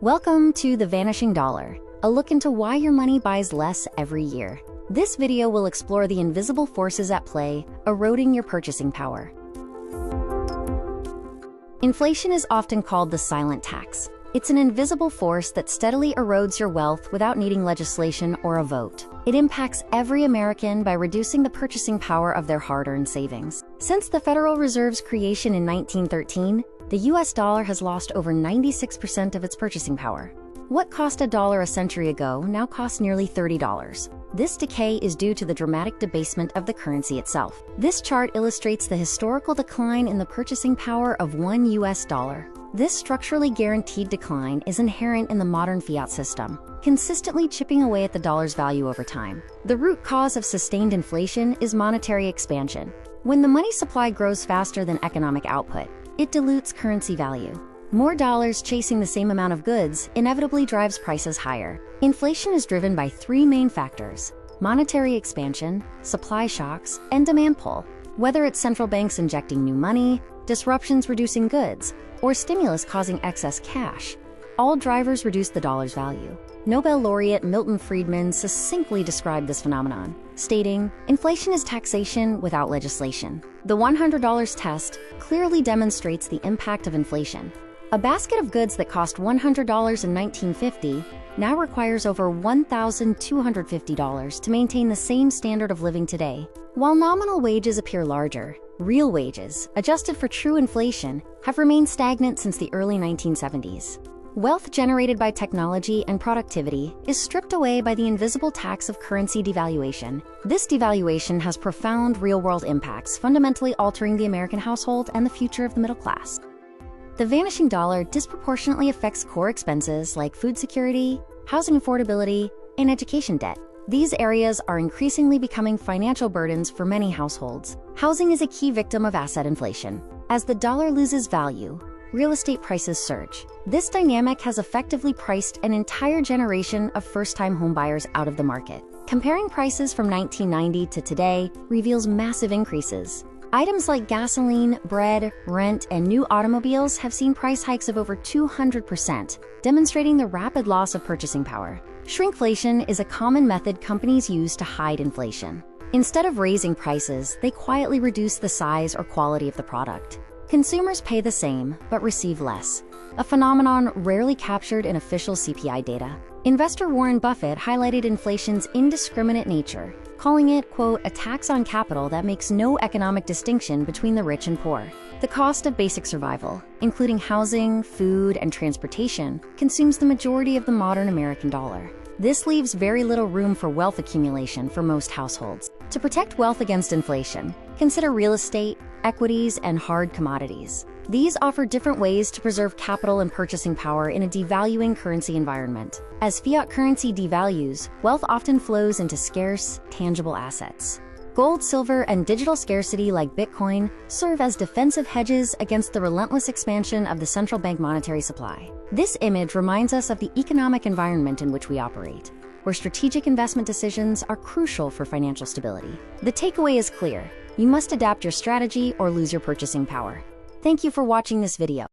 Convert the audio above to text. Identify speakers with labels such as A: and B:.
A: Welcome to the Vanishing Dollar, a look into why your money buys less every year. This video will explore the invisible forces at play, eroding your purchasing power. Inflation is often called the silent tax. It's an invisible force that steadily erodes your wealth without needing legislation or a vote. It impacts every American by reducing the purchasing power of their hard-earned savings. Since the Federal Reserve's creation in 1913, the US dollar has lost over 96% of its purchasing power. What cost $1 a century ago now costs nearly $30. This decay is due to the dramatic debasement of the currency itself. This chart illustrates the historical decline in the purchasing power of one US dollar. This structurally guaranteed decline is inherent in the modern fiat system, consistently chipping away at the dollar's value over time. The root cause of sustained inflation is monetary expansion. When the money supply grows faster than economic output, it dilutes currency value. More dollars chasing the same amount of goods inevitably drives prices higher. Inflation is driven by three main factors: monetary expansion, supply shocks, and demand pull. Whether it's central banks injecting new money, disruptions reducing goods, or stimulus causing excess cash, all drivers reduce the dollar's value. Nobel laureate Milton Friedman succinctly described this phenomenon, stating, "Inflation is taxation without legislation." The $100 test clearly demonstrates the impact of inflation. A basket of goods that cost $100 in 1950 now requires over $1,250 to maintain the same standard of living today. While nominal wages appear larger, real wages, adjusted for true inflation, have remained stagnant since the early 1970s. Wealth generated by technology and productivity is stripped away by the invisible tax of currency devaluation. This devaluation has profound real-world impacts, fundamentally altering the American household and the future of the middle class. The vanishing dollar disproportionately affects core expenses like food security, housing affordability, and education debt. These areas are increasingly becoming financial burdens for many households. Housing is a key victim of asset inflation. As the dollar loses value, real estate prices surge. This dynamic has effectively priced an entire generation of first-time homebuyers out of the market. Comparing prices from 1990 to today reveals massive increases. Items like gasoline, bread, rent, and new automobiles have seen price hikes of over 200%, demonstrating the rapid loss of purchasing power. Shrinkflation is a common method companies use to hide inflation. Instead of raising prices, they quietly reduce the size or quality of the product. Consumers pay the same, but receive less, a phenomenon rarely captured in official CPI data. Investor Warren Buffett highlighted inflation's indiscriminate nature, calling it, quote, "a tax on capital that makes no economic distinction between the rich and poor." The cost of basic survival, including housing, food, and transportation, consumes the majority of the modern American dollar. This leaves very little room for wealth accumulation for most households. To protect wealth against inflation, consider real estate, equities, and hard commodities. These offer different ways to preserve capital and purchasing power in a devaluing currency environment. As fiat currency devalues, wealth often flows into scarce, tangible assets. Gold, silver, and digital scarcity like Bitcoin serve as defensive hedges against the relentless expansion of the central bank monetary supply. This image reminds us of the economic environment in which we operate, where strategic investment decisions are crucial for financial stability. The takeaway is clear: you must adapt your strategy or lose your purchasing power. Thank you for watching this video.